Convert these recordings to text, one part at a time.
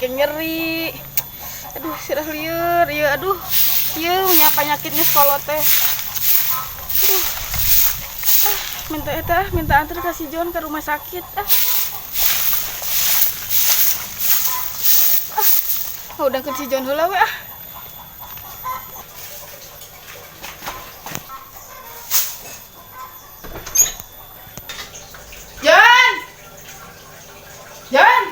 saking nyeri. Aduh, sirah lieur, ieu aduh. Ieu nya penyakitnya sekolot teh. Aduh. Minta antar ka si John ke rumah sakit. Udah ke si John heula we John!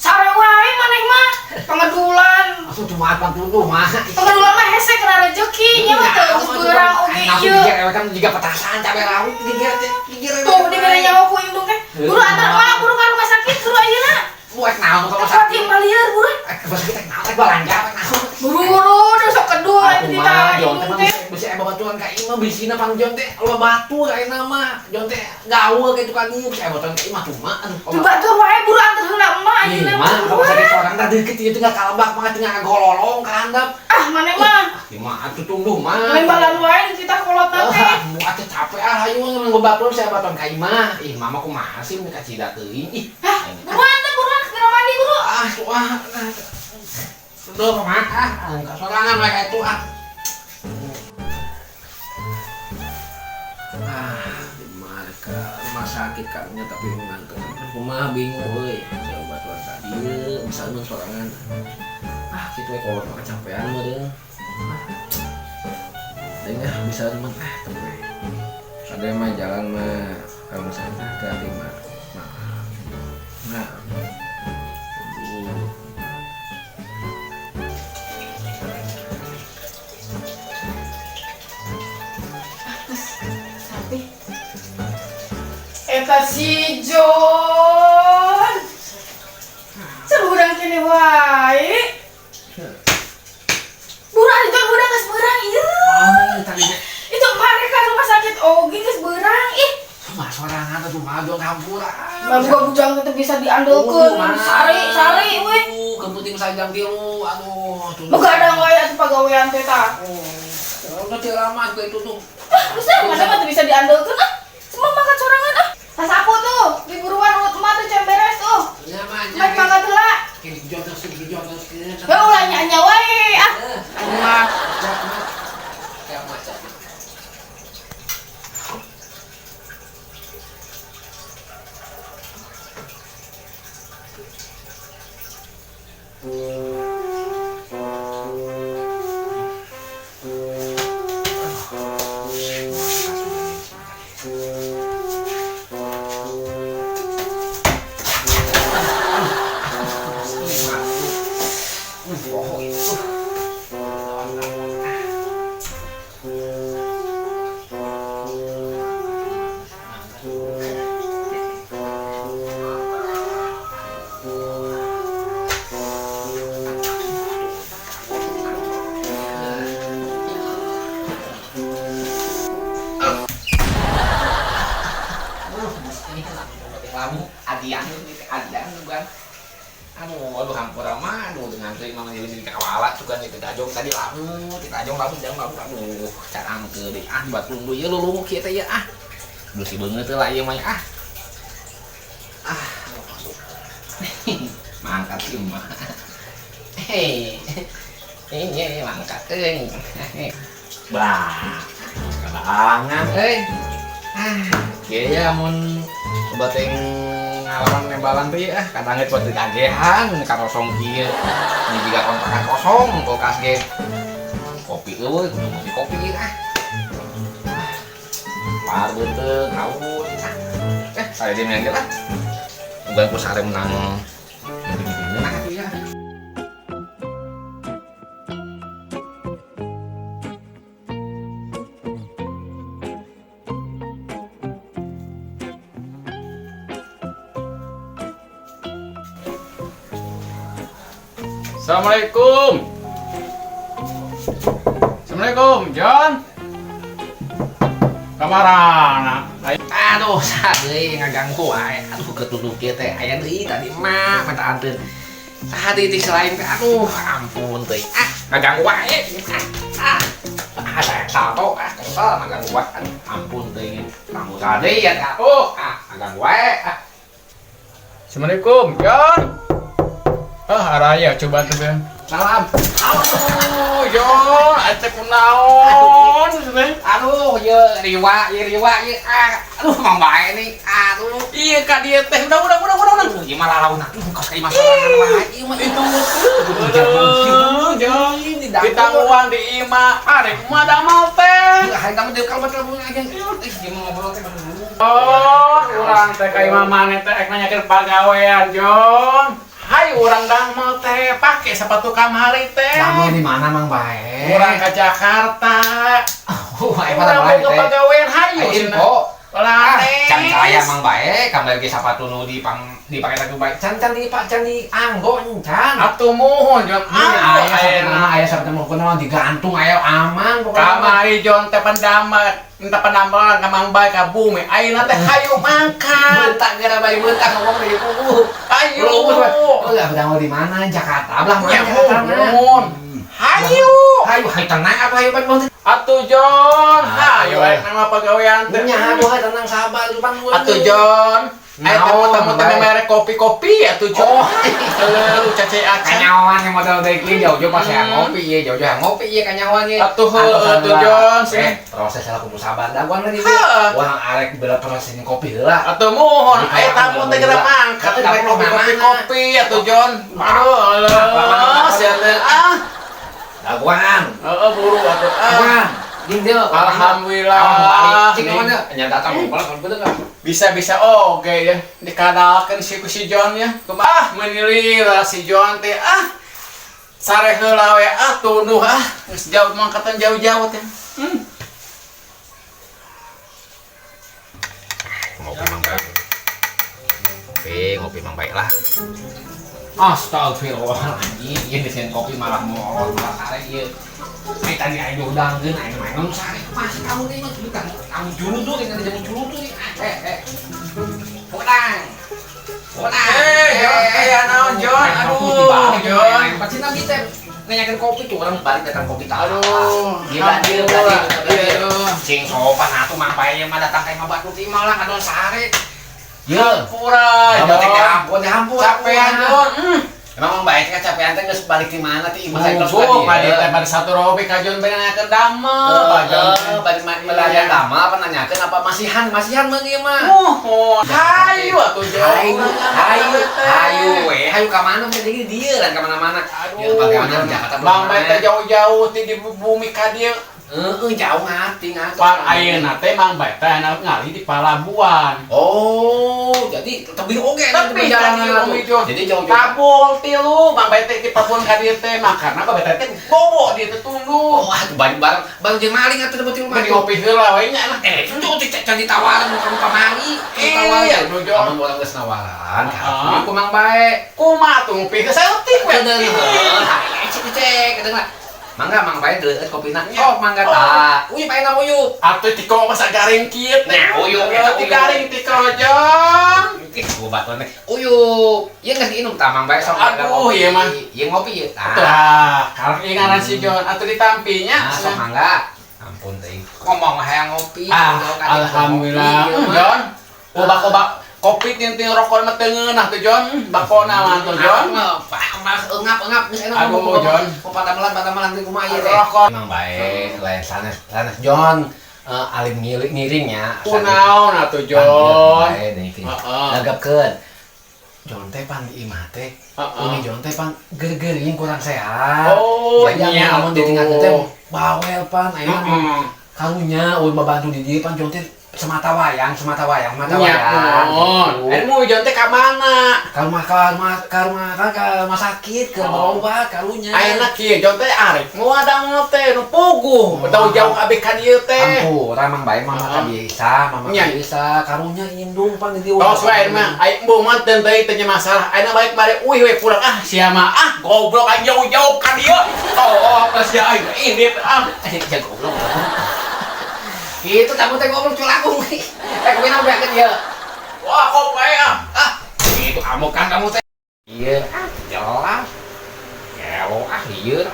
Sare wae maneh mah pangadulan. Aku cuma apa dulu mah. Pangadulan mah hese kena rezeki nya mah teu geus beurang oge ieu. Aku kan juga petasan cabe rawit gigir. Tuh di mana nyawa ku indung teh. Buru antar mah buru ka rumah sakit buru ayeuna. Buat naon kalau sakit malieur buru. Bos kita naon teh balanja teh naon. Buru udah sok kedua kita indung teh. Bisa batuan ka imah bisina pang Jon teh loba batu ka ayeuna mah. Jon teh gaul kitu kan ieu bisa batuan ka imah cuma aduh. Batur wae buru antar heula emak ayeuna mah. Kalau sakit seorang teh deukeut ieu teh kalebak mah tengah gololong ka handap. Maneh mah. Imah atuh tungguh mah. Lain balan wae kita kolot teh. Mu atuh capek hayu ngomong batuan saya batuan ka imah. Ih mama kumaha sih mun ka cida teuing. Ih. Buruan segera mandi buru. Sudah mah ka sorangan wae ka itu ke rumah sakit kayaknya tapi ngantuk kumaha bingung euy saya batuan tadi bisa nu sorangan kitu we kolot kecapean mah deung bisa mah tapi ada mah jalan mah kalau misalnya hati mah nah Eta si John seburang kene wae burang John burang geus beurang ieu itu mari ka rumah sakit oge geus beurang ih mah sorangan atuh mah Jon hampura buka bujang itu bisa diandalkeun sari we kepenting sajam 3 aduh begadang wae atuh pagawean teh tah udah teu lama itu tuh bisa mana mah bisa diandalkeun semua makan sorangan tas aku tuh di buruan urut emak tuh jam beres tuh iya mah main mangga heula kini jodoh ya ulah nyanyi wae emak ya macam adian bukan aduh hampura mah dengan terima menjadi kawala suka itu tajong tadi lamu tajong lamu aduh carang ke deh batu dulu ya lu kieu teh ya bersih banget lah ieu mah mangkat sih mah ini mangkat bah kalangan kieu ya mun bateng ngalaman nembalan tuh ya kadang itu buat dikagehan karosong kieu ini juga kontrakan kosong kulkas ge kopi euy kudu kopi par beuteuh ngawur saya dia menang lah bukan ku sare menang menang atuh ya Assalamualaikum. Assalamualaikum, John. Kamarana? Aduh, sadeuy ngaganggu wae. Aduh, ketuduk kieu teh aya deui tadi mah minta anteun. Saha titik selain teh aduh, ampun teh. Ngaganggu wae. Saya tahu kesel magang gue. Ampun deh, kamu tadi ya tahu. Magang gue. Assalamualaikum, John. Araya coba tuh, Ben. Salam. Aduh, John, acek kunaon. Aduh, ya riwa. Aduh, mang bae nih. Aduh. Iya, Kak dia teh. Udah. Gimana lawan aku kos kayak masalah bae. Ieu mah itu. John, kita uang di Ima. Arek mah damal teh. Hai kamu deuk kalbat kalbu aja. Gimana ngobrol teh dulu. Oh, urang teh ka imah maneh teh ek nanyakeun pagawean, John. Hai urang damal teh pake sepatu kamari teh. Kamu di mana mang bae? Urang ke Jakarta. Ayo Urang mau ke pagawean hayu info. Lanes. Can saya mang bae, kamar ge sepatu nu dipake tadi bae. Can di anggo can. Atuh muhun, John. Aya sepatu nu kunaon digantung aya aman pokoknya. Kamari John teh pendamat. Minta penambahan ka mang bae ka bumi. Ayeuna teh hayu mangkat. Bentak gara bae bentak ngomong deui kuku. Ayo. Udah mau di mana? Jakarta belah mana Ya Jakarta? muhun. Hayu. Hayu tenang apa hayu pan mun? Atuh John, hayu aek nama pagawean teh. Nya aduh tenang sabar depan gua. Atuh John, tamu teh merek kopi atuh John. Heuh cace acan. Kanyawan yang modal deui kieu jauh-jauh pas yang ngopi ye, jauh-jauh yang ngopi ye kanyawan ye. Atuh atuh John, sini. Proses lah kudu sabar da gua di Heuh. Urang arek bela proses ini kopi heula. Atuh muhun, aya tamu teh geura mangkat bae kopi atuh John. Aduh, sia teh Daguan. buru atuh. Daguan. Ding deui. Alhamdulillah. Cik mana? Nya datang bola kan bener enggak? Bisa oge ya dikadalkeun si John ya. Kumaha menilih lah si John teh sare heula we tunduh geus jauh mangkatan jauh-jauh teh. Ngopi mang baik lah. Astagfirullahaladzim, ieu desain kopi malah molor malah sare ieu. Ai tadi aya udangkeun aya main ngomong sare. Mas kamu teh mah bukan kamu jurudul ini jamu jurudul nih. Podang. John, naon John? Aduh, John. Pasti nabi teh nanyakeun kopi tuh orang balik datang kopi tak. Aduh, Gila dia tadi. aduh. Sing sopan atuh mang bae mah datang ka imah batu ti mah lah kadon sare. Ya, Pura, ampun. Capean, John. Emang baik kan capean teh geus balik di mana ti imah terus Mugo, pada pada satu robe ka John nanyakeun damel. Balik melayan dama apa nanyakeun apa masihan mah ieu mah. Hayu atuh John. Hayu ka mana mah jadi dieu lan ka mana-mana. Aduh, bagaimana Jakarta Bang teh jauh-jauh ti di bumi ka dieu. Jauh ngati. Pan ayeuna teh Mang Bae teh ngali di Palabuan. Oh, jadi tebih oge Tapi perjalanan jadi jauh kabul tilu Mang Bae teh di Palabuan ka dieu teh makana Mang Bae teh bobo dieu teh tunduh. Oh, atuh bareng jeung maling atuh teu Mah ngopi heula we nya lah. Itu can ditawaran bukan pamali. Iya, Amun urang geus nawaran, ka ku Mang Bae. Kumaha tuh ngopi saeutik we. Cek kedengar. Mangga Mang Bae deueut kopina. Oh, mangga ta. Uyu paena uyu. Atuh tiko masa garing kieu teh. Nah, uyu eta garing tiko John. Ku batuan teh. Uyu, ieu geus diinum ta Mang Bae sok Aduh, ieu mah. Ieu ngopi ieu. Tah, karep ngaran si John atuh ditampinya. Sok mangga. Ampun teh. Ngomong hayang ngopi. Alhamdulillah. John, obak-obak kopi tinting rokok mah teu ngeunah tuh John. Bakona mah tuh John. Engap geus enak Aduh John. Patamelan teh kumaha ieu teh. Rokok. Mang Bae, lain sanes John. Alim ngiringnya. Kunaon atuh John. Gagapkeun. John teh pan di imah teh. Ini John teh pan ger-gering kurang sehat. Oh, jadi iya amun ditinggalkeun teh bawel pan ayeuna karunya ulun babantu di dieu pan John teh semata wayang. Mu John teh ka mana? Ka rumah sakit, ke berobat karunya. Ayeuna kieu John teh arek nguadang teh nu puguh. Tau jauh abis ka dieu teh. Ampun, Mang Bae mama bisa, karunya indung pan di dieu. Tos wae mah, ai embuh mah teu teu masalah. Ayeuna balik bare we pulang sia mah goblok jauh-jauh ka dieu. Sia aing ini goblok. Itu kamu teh ngobrol culakung. Kopi nambakeun ieu. Wah, kok bae Itu amukan kamu teh. Iya, jelas. Ieu ieu.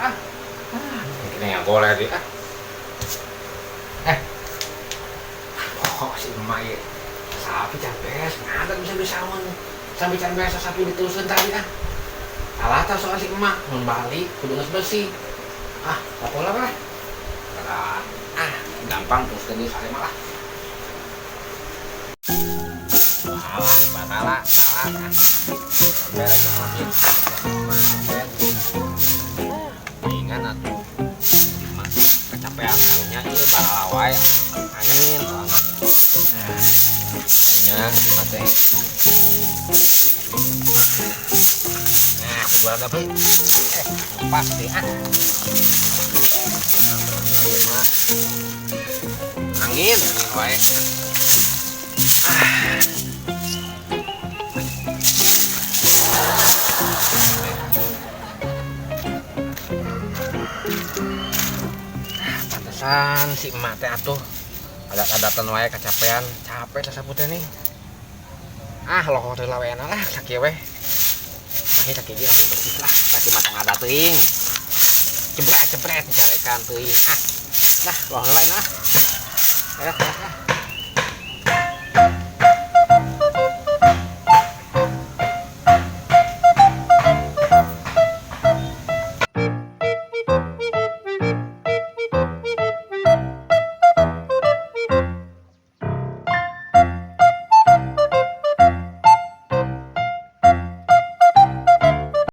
Ini yang boleh di loh si emak ya. Sapi capek, ada bisa mun. Sampai can biasa sapi diteluskeun tadi ah. Alah tah soal si emak mun balik kudu geus bersih. Ah, sapola mah. Gampang terus tadi sare malah. Salah. Beres mobil. Ingat atuh. Kecapean karunya ieu balawai angin banget. Nya mate. Nah, kedua dapet. Pas deh ah. Angin wae. Pantesan si emak teh atuh adat-adatan wae kecapean, capek sasapu teh nih. Loh teh lawena lah sakieu we. Akhir sakieu ge langsung bersih lah, kasih matang adat teuing. Jebret carekan teuing. Dah, loh lain ah.